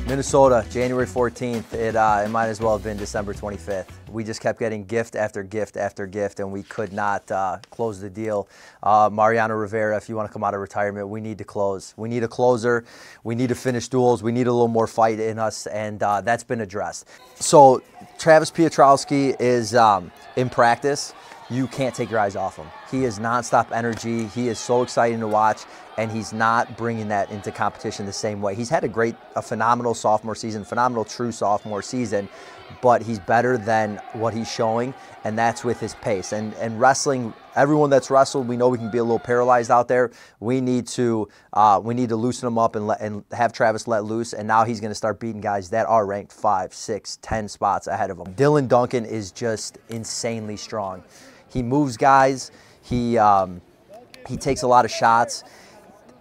Minnesota, January 14th. It might as well have been December 25th. We just kept getting gift after gift after gift, and we could not close the deal. Mariano Rivera, if you want to come out of retirement, we need to close. We need a closer. We need to finish duels. We need a little more fight in us, and that's been addressed. So Travis Pecorowski is in practice. You can't take your eyes off him. He is nonstop energy. He is so exciting to watch, and he's not bringing that into competition the same way. He's had a phenomenal sophomore season, phenomenal true sophomore season, but he's better than what he's showing, and that's with his pace. And wrestling, everyone that's wrestled, we know we can be a little paralyzed out there. We need to loosen him up and have Travis let loose, and now he's going to start beating guys that are ranked 5, 6, 10 spots ahead of him. Dylan Duncan is just insanely strong. He moves guys. He takes a lot of shots.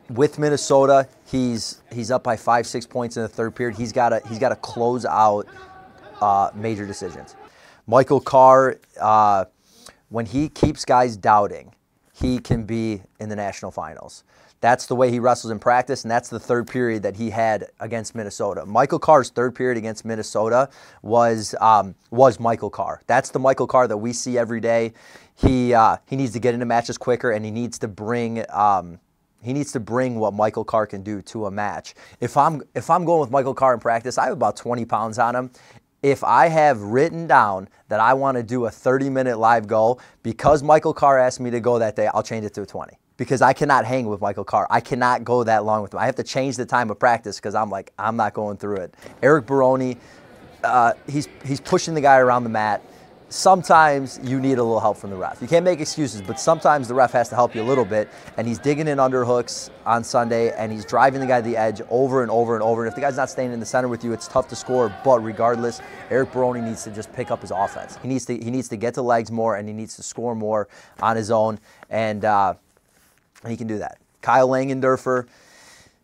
With Minnesota, he's up by 5, 6 points in the third period. He's got to close out major decisions. Michael Carr, when he keeps guys doubting, he can be in the national finals. That's the way he wrestles in practice, and that's the third period that he had against Minnesota. Michael Carr's third period against Minnesota was Michael Carr. That's the Michael Carr that we see every day. He needs to get into matches quicker, and he needs to bring what Michael Carr can do to a match. If I'm going with Michael Carr in practice, I have about 20 pounds on him. If I have written down that I want to do a 30-minute live go, because Michael Carr asked me to go that day, I'll change it to a 20. Because I cannot hang with Michael Carr. I cannot go that long with him. I have to change the time of practice because I'm not going through it. Erik Baroni, he's pushing the guy around the mat. Sometimes you need a little help from the ref. You can't make excuses, but sometimes the ref has to help you a little bit, and he's digging in underhooks on Sunday, and he's driving the guy to the edge over and over and over, and if the guy's not staying in the center with you, it's tough to score, but regardless, Erik Baroni needs to just pick up his offense. He needs to get to legs more, and he needs to score more on his own, and he can do that. Kyle Langendorfer,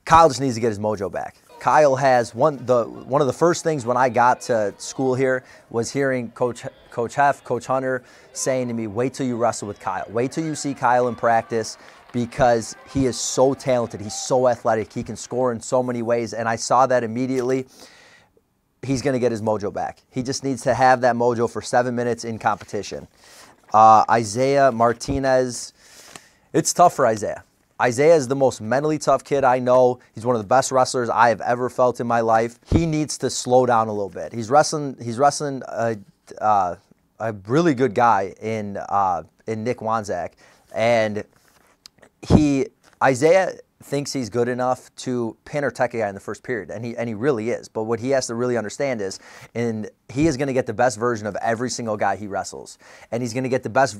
Kyle just needs to get his mojo back. Kyle has one of the first things when I got to school here was hearing Coach Heff, Coach Hunter saying to me, wait till you wrestle with Kyle. Wait till you see Kyle in practice because he is so talented. He's so athletic. He can score in so many ways, and I saw that immediately. He's going to get his mojo back. He just needs to have that mojo for 7 minutes in competition. Isaiah Martinez, it's tough for Isaiah. Isaiah is the most mentally tough kid I know. He's one of the best wrestlers I have ever felt in my life. He needs to slow down a little bit. He's wrestling a really good guy in Nick Wanzak, and Isaiah thinks he's good enough to pin or tech a guy in the first period, and he really is. But what he has to really understand is, he is going to get the best version of every single guy he wrestles, and he's going to get the best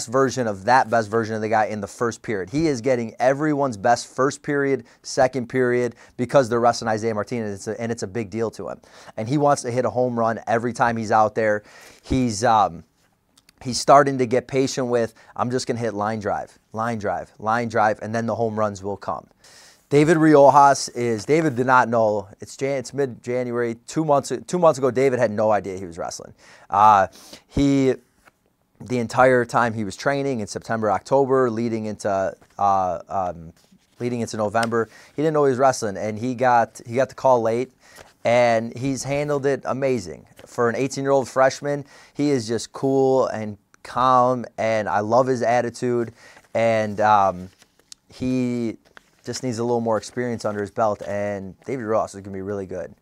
version of that best version of the guy in the first period. He is getting everyone's best first period, second period, because they're wrestling Isaiah Martinez, and it's a big deal to him. And he wants to hit a home run every time he's out there. He's starting to get patient with, I'm just going to hit line drive, line drive, line drive, and then the home runs will come. David David did not know. It's mid-January. 2 months ago, David had no idea he was wrestling. The entire time he was training in September, October, leading into November, he didn't know he was wrestling, and he got the call late, and he's handled it amazing. For an 18-year-old freshman, he is just cool and calm, and I love his attitude, and he just needs a little more experience under his belt, and David Ross is going to be really good.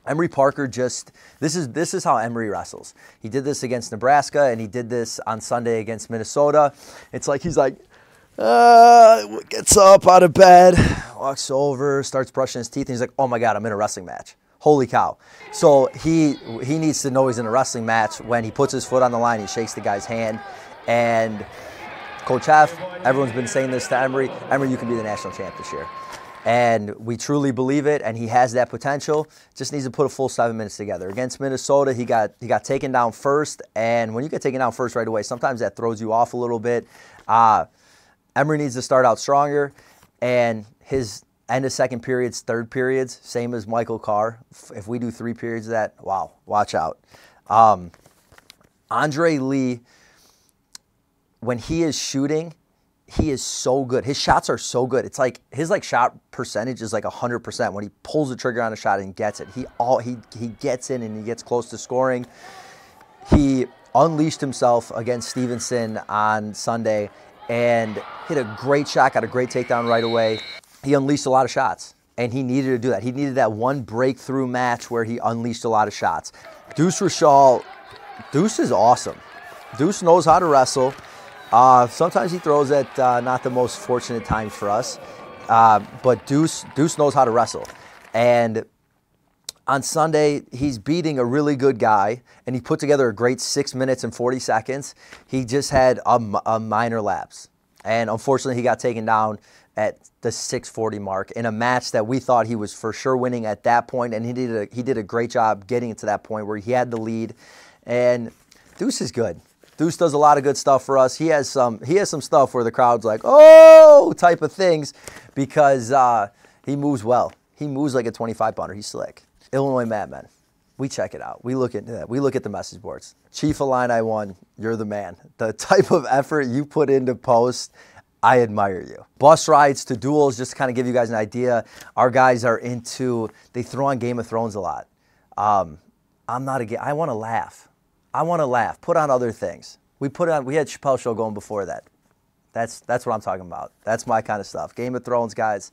Emory Parker this is how Emory wrestles. He did this against Nebraska, and he did this on Sunday against Minnesota. It's like he's like, gets up out of bed, walks over, starts brushing his teeth, and he's like, oh my God, I'm in a wrestling match. Holy cow. So he needs to know he's in a wrestling match when he puts his foot on the line, he shakes the guy's hand, and Coach Heff, everyone's been saying this to Emory, you can be the national champ this year. And we truly believe it, and he has that potential. Just needs to put a full 7 minutes together. Against Minnesota, he got taken down first, and when you get taken down first right away, sometimes that throws you off a little bit. Emory needs to start out stronger, and his end of second periods, third periods, same as Michael Carr. If we do 3 periods of that, wow, watch out. Andre Lee, when he is shooting, he is so good. His shots are so good. It's like his shot percentage is like 100% when he pulls the trigger on a shot and gets it. He gets in and he gets close to scoring. He unleashed himself against Stevenson on Sunday and hit a great shot, got a great takedown right away. He unleashed a lot of shots, and he needed to do that. He needed that one breakthrough match where he unleashed a lot of shots. Deuce Rachal, Deuce is awesome. Deuce knows how to wrestle. Sometimes he throws at not the most fortunate times for us, but Deuce knows how to wrestle. And on Sunday, he's beating a really good guy, and he put together a great 6 minutes and 40 seconds. He just had a minor lapse, and unfortunately, he got taken down at the 6:40 mark in a match that we thought he was for sure winning at that point, and he did a great job getting to that point where he had the lead. And Deuce is good. Deuce does a lot of good stuff for us. He has some stuff where the crowd's like, oh, type of things, because he moves well. He moves like a 25-pounder. He's slick. Illinois Madmen. We check it out. We look at that. We look at the message boards. Chief Illini 1, you're the man. The type of effort you put into post, I admire you. Bus rides to duels, just to kind of give you guys an idea. Our guys are they throw on Game of Thrones a lot. I want to laugh. I want to laugh. Put on other things. We had Chappelle Show going before that. That's what I'm talking about. That's my kind of stuff. Game of Thrones, guys,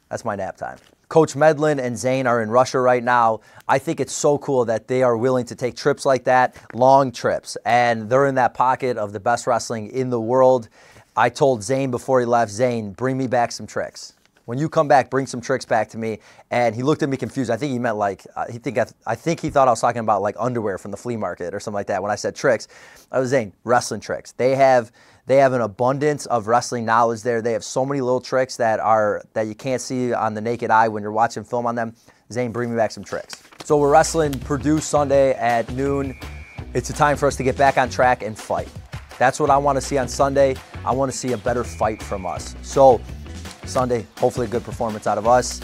that's my nap time. Coach Medlin and Zane are in Russia right now. I think it's so cool that they are willing to take trips like that, long trips, and they're in that pocket of the best wrestling in the world. I told Zane before he left, Zane, bring me back some tricks. When you come back, bring some tricks back to me. And he looked at me confused. I think he meant I think he thought I was talking about like underwear from the flea market or something like that when I said tricks. I was saying wrestling tricks. They have an abundance of wrestling knowledge there. They have so many little tricks that you can't see on the naked eye when you're watching film on them. Zane, bring me back some tricks. So we're wrestling Purdue Sunday at noon. It's a time for us to get back on track and fight. That's what I want to see on Sunday. I want to see a better fight from us. So Sunday, hopefully a good performance out of us.